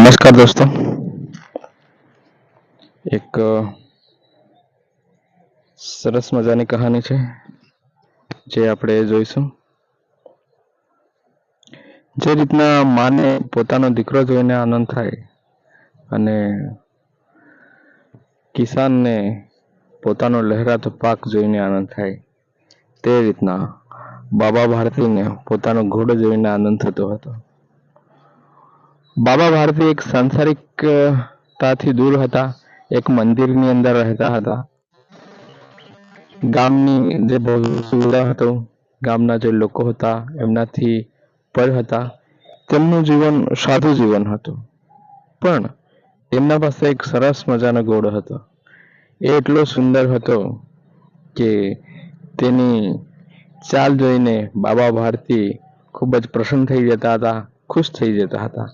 નમસ્કાર દોસ્તો, એક સરસ મજાની કહાની છે જે આપણે જોઈશું. જે રીતના માને પોતાનો દીકરો જોઈને આનંદ થાય અને કિસાનને પોતાનો લહેરાતો પાક જોઈને આનંદ થાય, તે રીતના બાબા ભારતીને પોતાનો ઘોડો જોઈને આનંદ થતો હતો. બાબા ભારતી એક સાંસારિકતાથી દૂર હતા, એક મંદિરની અંદર રહેતા હતા. ગામની જે સુવિધા હતો, ગામના જે લોકો હતા એમનાથી પર હતા. તેમનું જીવન સાદું જીવન હતું, પણ એમના પાસે એક સરસ મજાનો ઘોડો હતો. એ એટલો સુંદર હતો કે તેની ચાલ જોઈને બાબા ભારતી ખૂબ જ પ્રસન્ન થઈ જતા હતા, ખુશ થઈ જતા હતા.